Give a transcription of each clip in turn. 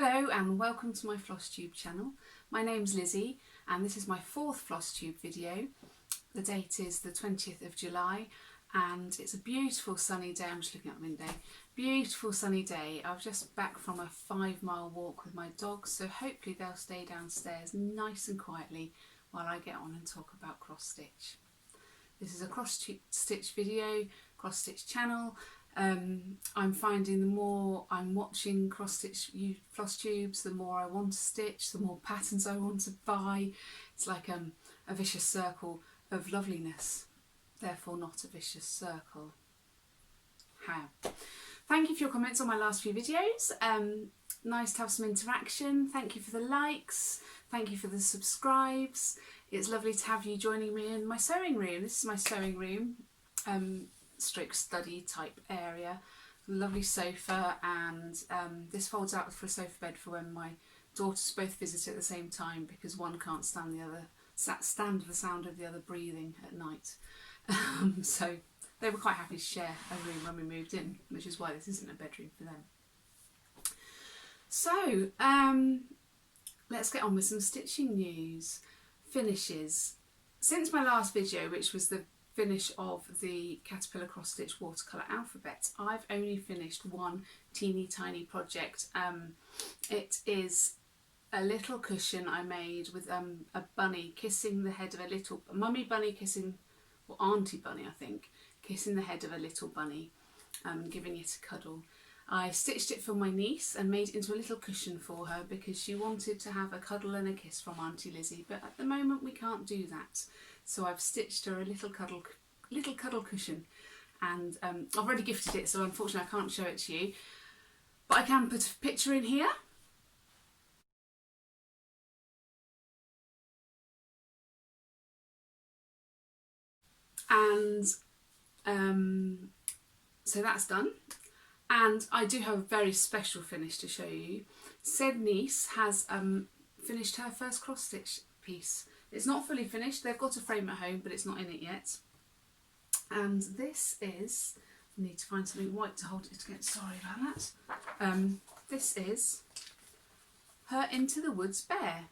Hello and welcome to my Flosstube channel. My name's Lizzie and this is my fourth Flosstube video. The date is the 20th of July and it's a beautiful sunny day. I'm just looking out the window. Beautiful sunny day. I've just back from a 5-mile walk with my dogs, so hopefully they'll stay downstairs nice and quietly while I get on and talk about cross stitch. This is a cross stitch video, cross stitch channel. I'm finding the more I'm watching cross stitch floss tubes, the more I want to stitch, the more patterns I want to buy. It's like a vicious circle of loveliness, therefore not a vicious circle. How? Thank you for your comments on my last few videos. Nice to have some interaction. Thank you for the likes. Thank you for the subscribes. It's lovely to have you joining me in my sewing room. This is my sewing room. Stroke study type area. Lovely sofa, and this folds out for a sofa bed for when my daughters both visit at the same time, because one can't stand the sound of the other breathing at night. So they were quite happy to share a room when we moved in, which is why this isn't a bedroom for them. So let's get on with some stitching news. Finishes. Since my last video, which was the finish of the Caterpillar Cross Stitch watercolour alphabet, I've only finished one teeny tiny project. It is a little cushion I made with a bunny kissing the head of a little mummy bunny kissing, or auntie bunny I think, kissing the head of a little bunny, giving it a cuddle. I stitched it for my niece and made it into a little cushion for her because she wanted to have a cuddle and a kiss from Auntie Lizzie, but at the moment we can't do that. So I've stitched her a little cuddle cushion, and I've already gifted it, so unfortunately I can't show it to you, but I can put a picture in here. And so that's done. And I do have a very special finish to show you. Said niece has finished her first cross stitch piece. It's not fully finished, they've got a frame at home, but it's not in it yet. And this is, I need to find something white to hold it again, sorry about that. This is her Into the Woods bear.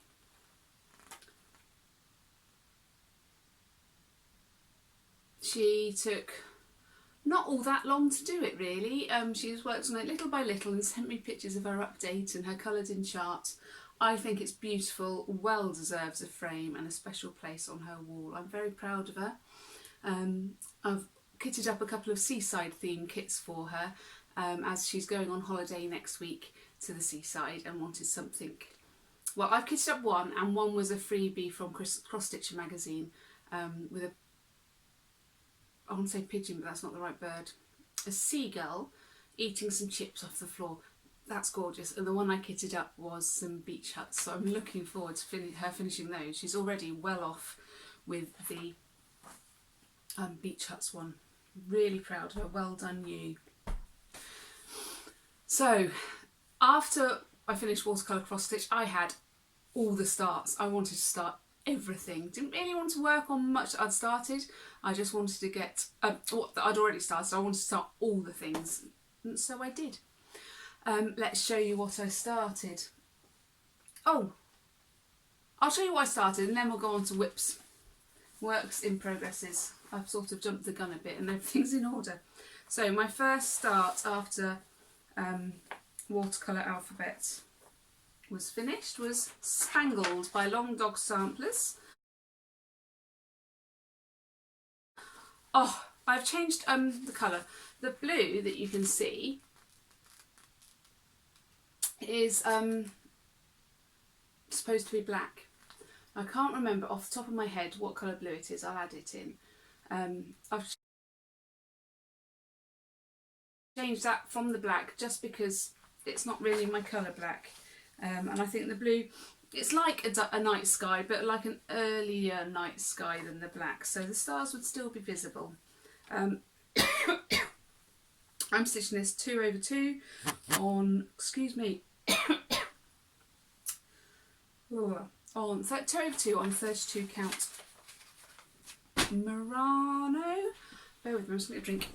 She took not all that long to do it really. She's worked on it little by little and sent me pictures of her update and her coloured in chart. I think it's beautiful, well deserves a frame and a special place on her wall. I'm very proud of her. I've kitted up a couple of seaside themed kits for her as she's going on holiday next week to the seaside and wanted something. Well, I've kitted up one, and one was a freebie from Crossstitcher magazine with a, I want to say pigeon, but that's not the right bird, a seagull eating some chips off the floor. That's gorgeous. And the one I kitted up was some beach huts, so I'm looking forward to her finishing those. She's already well off with the beach huts one. Really proud of her. Well done you. So after I finished watercolour cross stitch, I had all the starts. I wanted to start everything. Didn't really want to work on much that I'd started. I just wanted to get what I'd already started. I wanted to start all the things, and so I did. Let's show you what I started. Oh, I'll show you what I started and then we'll go on to whips. Works in progresses. I've sort of jumped the gun a bit and everything's in order. So my first start after watercolour alphabet was finished was Spangled by Long Dog Samplers. Oh, I've changed the colour. The blue that you can see is supposed to be black. I can't remember off the top of my head what colour blue it is. I'll add it in. I've changed that from the black just because it's not really my colour black, and I think the blue, it's like a night sky, but like an earlier night sky than the black, so the stars would still be visible. I'm stitching this 2/2 on, excuse me, on 2/2 on 32 count Murano. Bear with me, I'm just going to drink.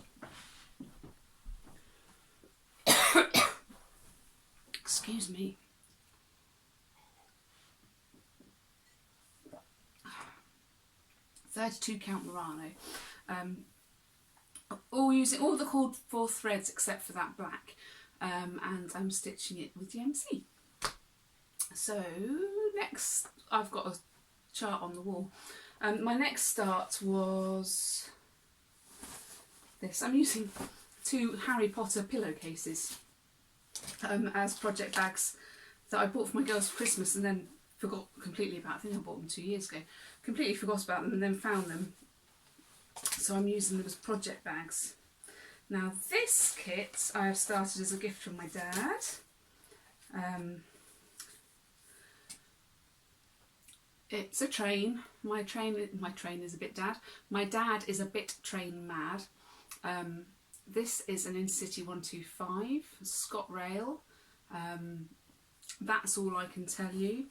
Excuse me. 32 count Murano. All using all the cord 4 threads except for that black, and I'm stitching it with DMC. So next I've got a chart on the wall. My next start was this. I'm using 2 Harry Potter pillowcases as project bags that I bought for my girls for Christmas and then forgot completely about. I think I bought them 2 years ago. Completely forgot about them and then found them. So I'm using them as project bags. Now this kit I have started as a gift from my dad. It's a train. My train is a bit dad. My dad is a bit train mad. This is an In-City 125 Scott Rail. That's all I can tell you.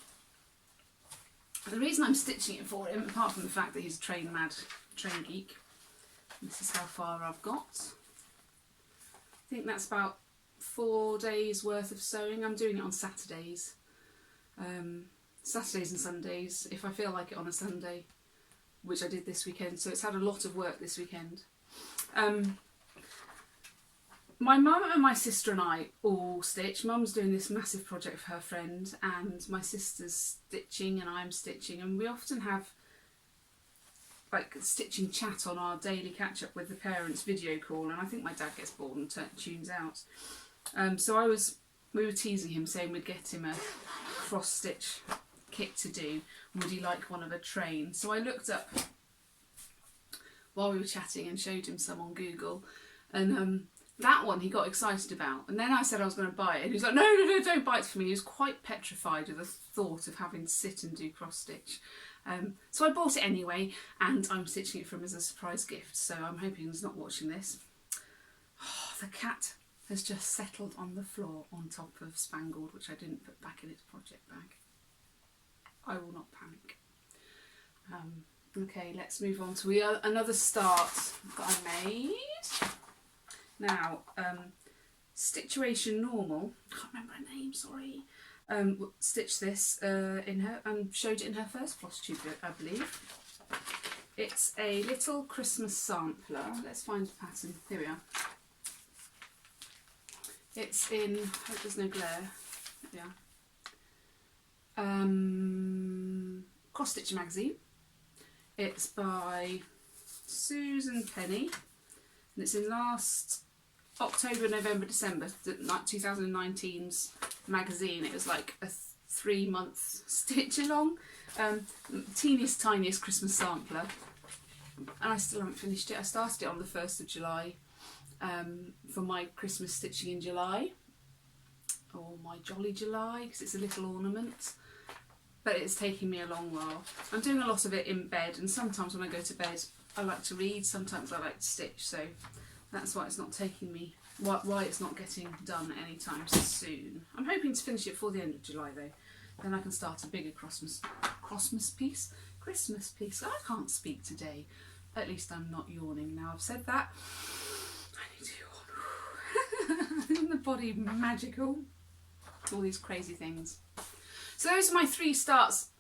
The reason I'm stitching it for him, apart from the fact that he's a train mad, train geek, this is how far I've got. I think that's about 4 days worth of sewing. I'm doing it on Saturdays. Saturdays and Sundays, if I feel like it on a Sunday, which I did this weekend, so it's had a lot of work this weekend. My mum and my sister and I all stitch. Mum's doing this massive project for her friend and my sister's stitching and I'm stitching, and we often have like stitching chat on our daily catch up with the parents video call, and I think my dad gets bored and tunes out. So we were teasing him, saying we'd get him a cross stitch kit to do. Would he like one of a train? So I looked up while we were chatting and showed him some on Google, and that one he got excited about, and then I said I was going to buy it and he was like, no, don't buy it for me. He was quite petrified of the thought of having to sit and do cross stitch. So I bought it anyway, and I'm stitching it for him as a surprise gift, so I'm hoping he's not watching this. Oh, the cat has just settled on the floor on top of Spangled, which I didn't put back in its project bag. I will not panic. Okay, let's move on to another start that I made. Now, Situation Normal, I can't remember her name, sorry, stitched this in her and showed it in her first Flosstube, I believe. It's a little Christmas sampler. Let's find the pattern. Here we are. It's in, I hope there's no glare. Yeah. Crossstitcher magazine. It's by Susan Penny, and it's in last October, November, December 2019's magazine. It was like a 3-month stitch along, teeniest tiniest Christmas sampler, and I still haven't finished it. I started it on the 1st of July for my Christmas stitching in July, or my Jolly July, because it's a little ornament, but it's taking me a long while. I'm doing a lot of it in bed, and sometimes when I go to bed I like to read, sometimes I like to stitch, so that's why it's not taking me, why it's not getting done anytime soon. I'm hoping to finish it before the end of July though, then I can start a bigger Christmas piece. I can't speak today, at least I'm not yawning now I've said that. I need to yawn. Isn't the body magical? All these crazy things. So those are my 3 starts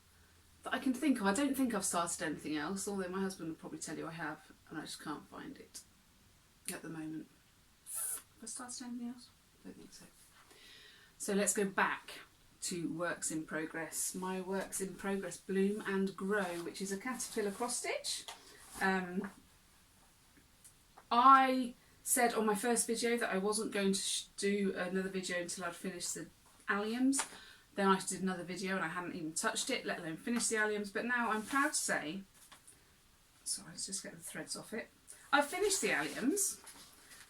that I can think of. I don't think I've started anything else, although my husband would probably tell you I have, and I just can't find it at the moment. Have I started anything else? I don't think so. So let's go back to works in progress. My works in progress, Bloom and Grow, which is a caterpillar cross stitch. I said on my first video that I wasn't going to do another video until I'd finished the alliums. Then I did another video and I hadn't even touched it, let alone finished the alliums. But now I'm proud to say, sorry, let's just get the threads off it. I've finished the alliums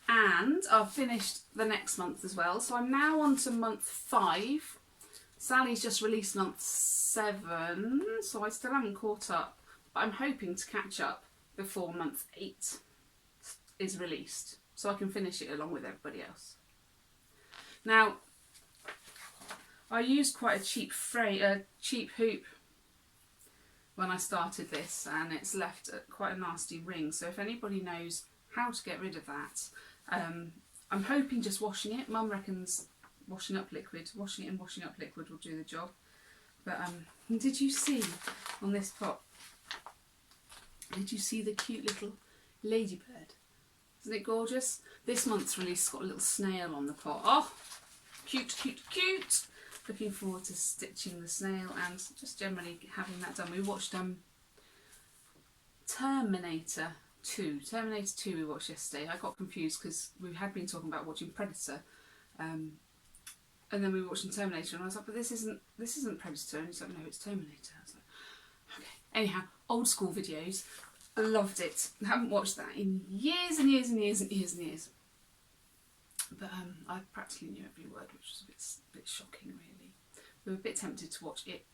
and I've finished the next month as well. So I'm now on to month 5. Sally's just released month 7, so I still haven't caught up. But I'm hoping to catch up before month 8 is released, so I can finish it along with everybody else. Now, I used quite a cheap hoop when I started this, and it's left quite a nasty ring, so if anybody knows how to get rid of that, I'm hoping just washing it. Mum reckons washing it and washing up liquid will do the job. But did you see on this pot, Did you see the cute little ladybird? Isn't it gorgeous? This month's release got a little snail on the pot. Oh, cute, cute, cute. Looking forward to stitching the snail and just generally having that done. We watched Terminator 2 we watched yesterday. I got confused because we had been talking about watching Predator, and then we were watching Terminator and I was like, but this isn't Predator. And he's like, no, it's Terminator. I was like, okay. Anyhow, old school videos. I loved it. I haven't watched that in years and years and years and years and years. But I practically knew every word, which was a bit shocking, really. We were a bit tempted to watch it.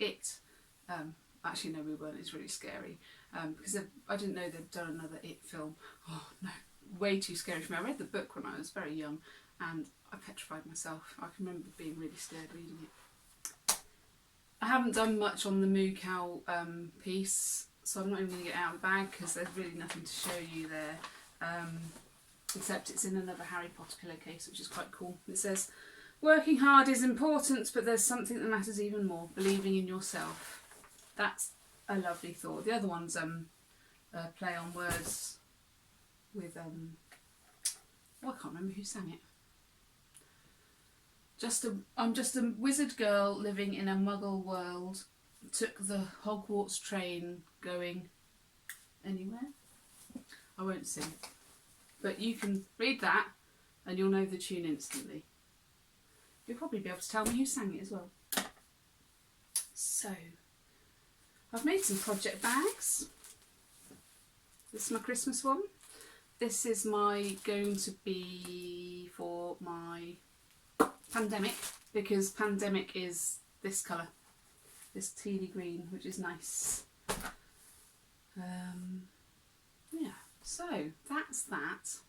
Actually, no, we weren't. It's really scary because I didn't know they'd done another It film. Oh no, way too scary for me. I read the book when I was very young, and I petrified myself. I can remember being really scared reading it. I haven't done much on the Moo Cow piece, so I'm not even going to get out of the bag because there's really nothing to show you there. Except it's in another Harry Potter pillowcase, which is quite cool. It says, "Working hard is important, but there's something that matters even more, believing in yourself." That's a lovely thought. The other one's play on words with, I can't remember who sang it. I'm just a wizard girl living in a muggle world. Took the Hogwarts train going anywhere. I won't sing. But you can read that and you'll know the tune instantly. You'll probably be able to tell me who sang it as well. So, I've made some project bags. This is my Christmas one. This is going to be for my pandemic, because pandemic is this colour, this tealy green, which is nice. Yeah, so that's that.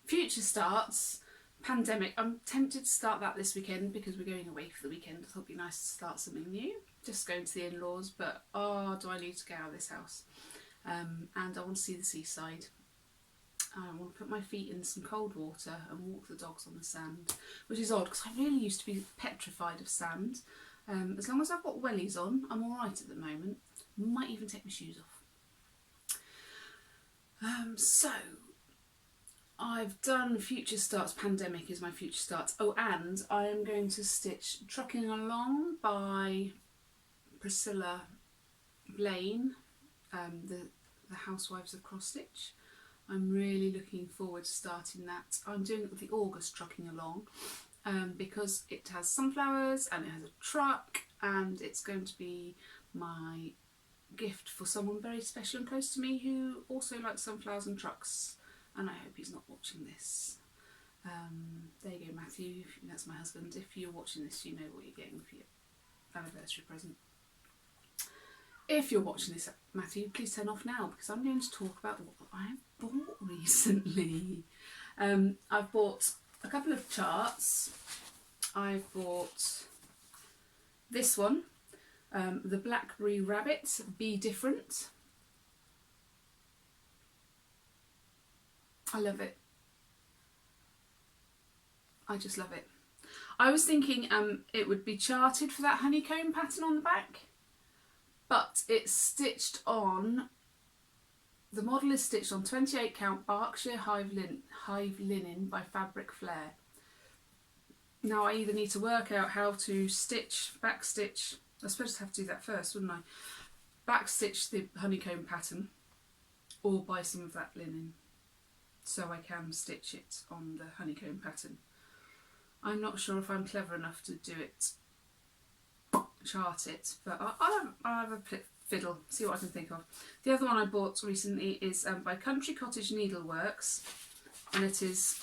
Future starts, pandemic. I'm tempted to start that this weekend because we're going away for the weekend. I thought it'd be nice to start something new. Just going to the in-laws, but oh, do I need to get out of this house? And I want to see the seaside. I want to put my feet in some cold water and walk the dogs on the sand, which is odd because I really used to be petrified of sand. As long as I've got wellies on, I'm alright at the moment. Might even take my shoes off. So, I've done Future Starts. Pandemic is my Future Starts. Oh, and I am going to stitch Truckin Along by Priscilla, Blain, the Housewives of Crossstitch. I'm really looking forward to starting that. I'm doing the August Trucking Along because it has sunflowers and it has a truck, and it's going to be my gift for someone very special and close to me who also likes sunflowers and trucks, and I hope he's not watching this. There you go, Matthew, that's my husband. If you're watching this, you know what you're getting for your anniversary present. If you're watching this, Matthew, please turn off now because I'm going to talk about what I've bought recently. I've bought a couple of charts. I've bought this one, the Blackberry Rabbit, Be Different. I love it. I just love it. I was thinking it would be charted for that honeycomb pattern on the back, but it's stitched on, the model is stitched on 28 count Berkshire hive linen by Fabric Flair. Now I either need to work out how to stitch, back stitch, I suppose I'd have to do that first, wouldn't I? Back stitch the honeycomb pattern or buy some of that linen so I can stitch it on the honeycomb pattern. I'm not sure if I'm clever enough to do it, chart it, but I'll have a fiddle, see what I can think of. The other one I bought recently is by Country Cottage Needleworks, and it is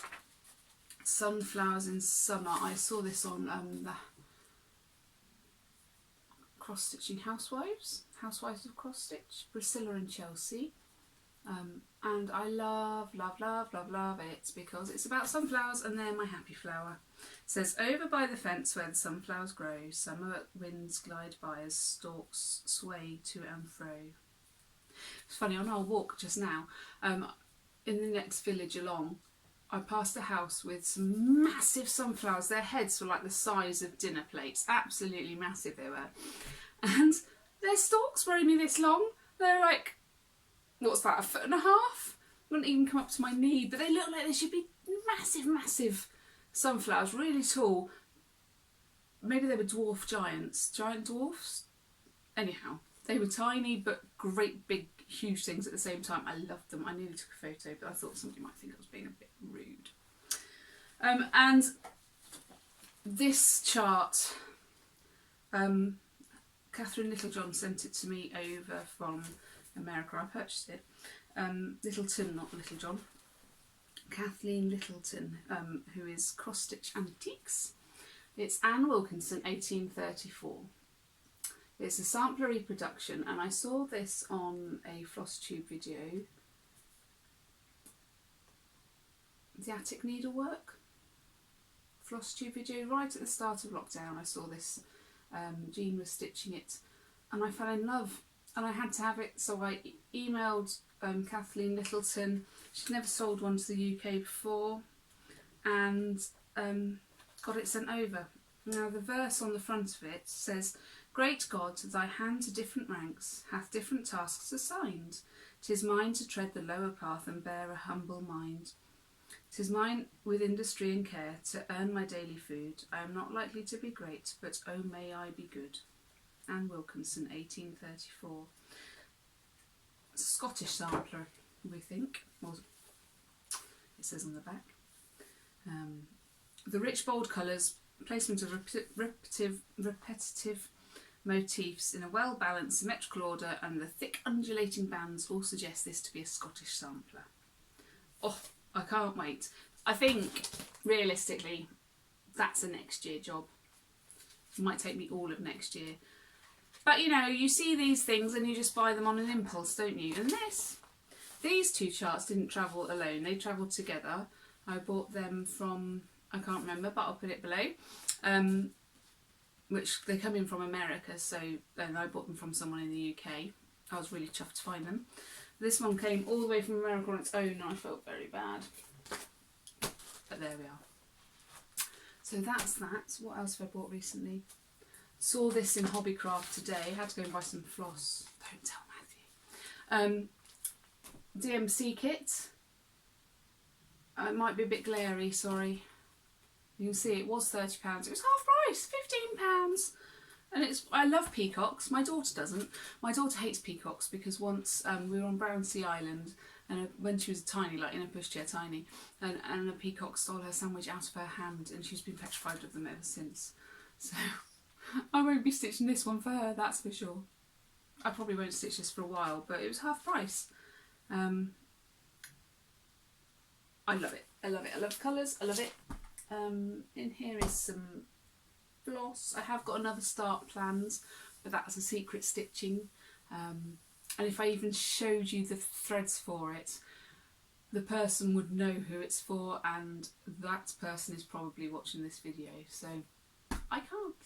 Sunflowers in Summer. I saw this on the Cross-Stitching Housewives of Cross-Stitch, Priscilla and Chelsea. And I love it because it's about sunflowers and they're my happy flower. It says, over by the fence where the sunflowers grow, summer winds glide by as stalks sway to and fro. It's funny, on our walk just now, in the next village along, I passed a house with some massive sunflowers. Their heads were like the size of dinner plates, absolutely massive they were. And their stalks were only this long. They're like what's that, 1.5 feet? Wouldn't even come up to my knee, but they look like they should be massive, massive sunflowers, really tall. Maybe they were dwarf giants, giant dwarfs? Anyhow, they were tiny but great big huge things at the same time. I loved them. I nearly took a photo, but I thought somebody might think I was being a bit rude. And this chart, Catherine Littlejohn sent it to me over from America. I purchased it. Littleton, not Littlejohn. Kathleen Littleton, who is Cross Stitch Antiques. It's Anne Wilkinson, 1834. It's a sampler reproduction, and I saw this on a Flosstube video. The Attic Needlework Flosstube video, right at the start of lockdown. I saw this. Jean was stitching it, and I fell in love, and I had to have it, so I emailed Kathleen Littleton. She'd never sold one to the UK before, and got it sent over. Now the verse on the front of it says, "Great God, thy hand to different ranks hath different tasks assigned. 'Tis mine to tread the lower path and bear a humble mind. 'Tis mine with industry and care to earn my daily food. I am not likely to be great, but oh may I be good." Anne Wilkinson, 1834. It's a Scottish sampler, we think. Well, it says on the back. The rich bold colours, placement of repetitive motifs in a well-balanced symmetrical order, and the thick undulating bands all suggest this to be a Scottish sampler. Oh, I can't wait. I think, realistically, that's a next year job. It might take me all of next year. But you know, you see these things and you just buy them on an impulse, don't you? And these two charts didn't travel alone, they travelled together. I bought them from, I can't remember, but I'll put it below. Which they come in from America, so then I bought them from someone in the UK. I was really chuffed to find them. This one came all the way from America on its own, and I felt very bad. But there we are. So that's that. What else have I bought recently? Saw this in Hobbycraft today. Had to go and buy some floss. Don't tell Matthew. DMC kit. It might be a bit glary, sorry. You can see it was £30. It was half price, £15. And I love peacocks. My daughter doesn't. My daughter hates peacocks because once we were on Brownsea Island, and when she was tiny, like in a pushchair tiny, and a peacock stole her sandwich out of her hand, and she's been petrified of them ever since. So I won't be stitching this one for her, that's for sure. I probably won't stitch this for a while, but it was half price. I love it. I love it. I love the colours. I love it. In here is some floss. I have got another start planned, but that's a secret stitching. And if I even showed you the threads for it, the person would know who it's for, and that person is probably watching this video, so I can't.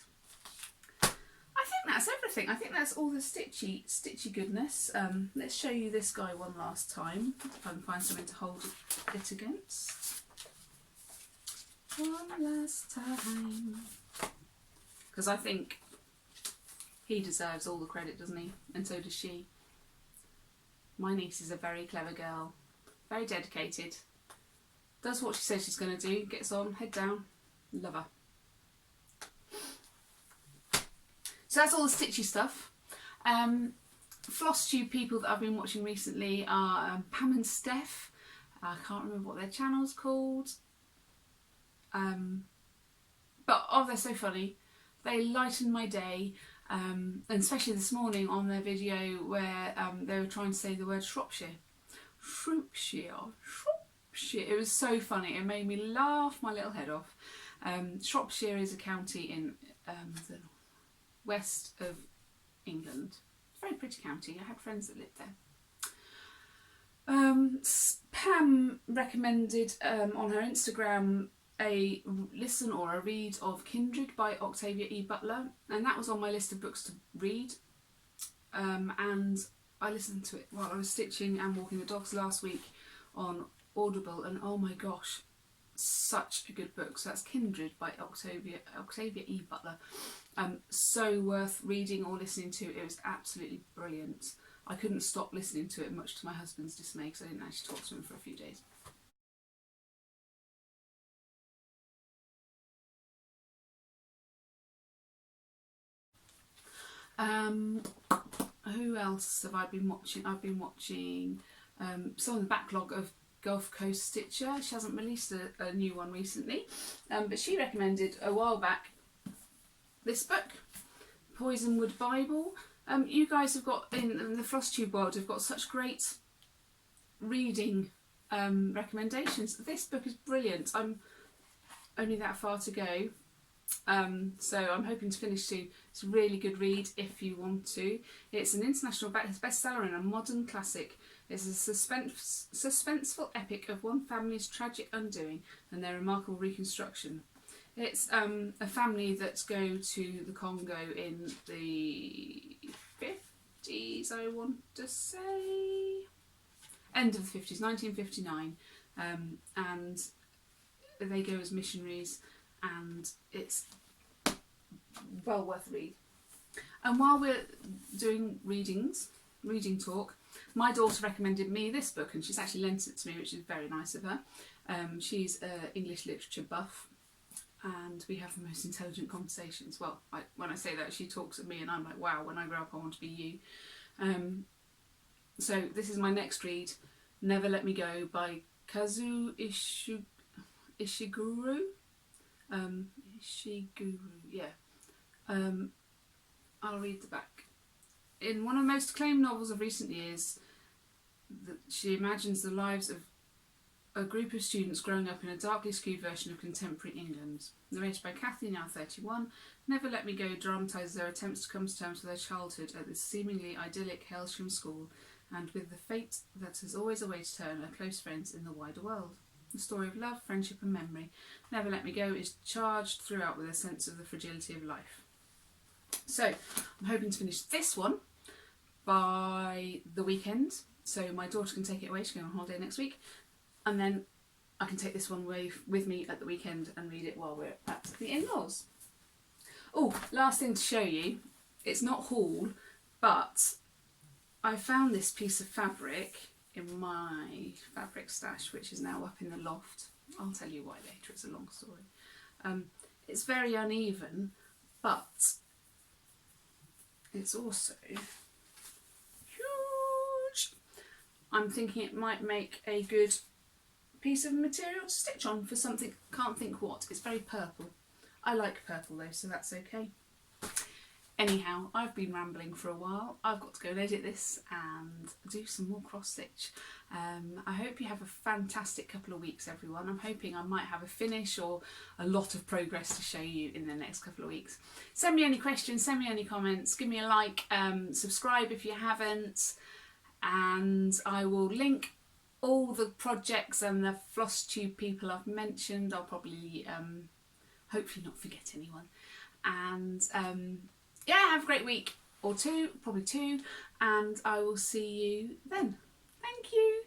I think that's everything. I think that's all the stitchy goodness. Let's show you this guy one last time, if I can find something to hold it against. One last time. Because I think he deserves all the credit, doesn't he? And so does she. My niece is a very clever girl. Very dedicated. Does what she says she's going to do. Gets on, head down. Love her. So that's all the stitchy stuff. Flosstube people that I've been watching recently are Pam and Steph. I can't remember what their channel's called. But oh, they're so funny. They lighten my day. And especially this morning on their video where they were trying to say the word Shropshire. Shropshire. It was so funny. It made me laugh my little head off. Shropshire is a county in the west of England. It's a very pretty county. I had friends that lived there. Pam recommended on her Instagram a listen or a read of Kindred by Octavia E. Butler, and that was on my list of books to read, and I listened to it while I was stitching and walking the dogs last week on Audible, and oh my gosh, such a good book. So that's Kindred by Octavia E. Butler. So worth reading or listening to. It was absolutely brilliant. I couldn't stop listening to it, much to my husband's dismay, because I didn't actually talk to him for a few days. Who else have I been watching? I've been watching some of the backlog of Gulf Coast Stitcher. She hasn't released a new one recently, but she recommended a while back this book, Poisonwood Bible. You guys have got, in the Flosstube world, have got such great reading recommendations. This book is brilliant. I'm only that far to go, so I'm hoping to finish soon. It's a really good read if you want to. It's an international bestseller and a modern classic. It's a suspenseful epic of one family's tragic undoing and their remarkable reconstruction. It's a family that go to the Congo in the 50s, I want to say. End of the 50s, 1959. And they go as missionaries, and it's well worth a read. And while we're doing reading talk, my daughter recommended me this book, and she's actually lent it to me, which is very nice of her. She's an English literature buff, and we have the most intelligent conversations. Well, when I say that, she talks at me and I'm like, wow, when I grow up I want to be you. So this is my next read, Never Let Me Go by Kazu Ishiguro. I'll read the back. In one of the most acclaimed novels of recent years, she imagines the lives of a group of students growing up in a darkly skewed version of contemporary England. Narrated by Kathleen, now 31, Never Let Me Go dramatises their attempts to come to terms with their childhood at this seemingly idyllic Hailsham school, and with the fate that has always awaited her and her close friends in the wider world. The story of love, friendship and memory, Never Let Me Go, is charged throughout with a sense of the fragility of life. So, I'm hoping to finish this one by the weekend, so my daughter can take it away. She's going on holiday next week, and then I can take this one away with me at the weekend and read it while we're at the in-laws. Oh, last thing to show you, it's not haul, but I found this piece of fabric in my fabric stash, which is now up in the loft. I'll tell you why later, it's a long story. It's very uneven, but it's also huge. I'm thinking it might make a good piece of material to stitch on for something, can't think what. It's very purple. I like purple though, so that's okay. Anyhow, I've been rambling for a while. I've got to go and edit this and do some more cross stitch. I hope you have a fantastic couple of weeks, everyone. I'm hoping I might have a finish or a lot of progress to show you in the next couple of weeks. Send me any questions, send me any comments, give me a like, subscribe if you haven't, and I will link all the projects and the Flosstube people I've mentioned. I'll probably hopefully not forget anyone. And yeah, have a great week, or two, probably two, and I will see you then. Thank you.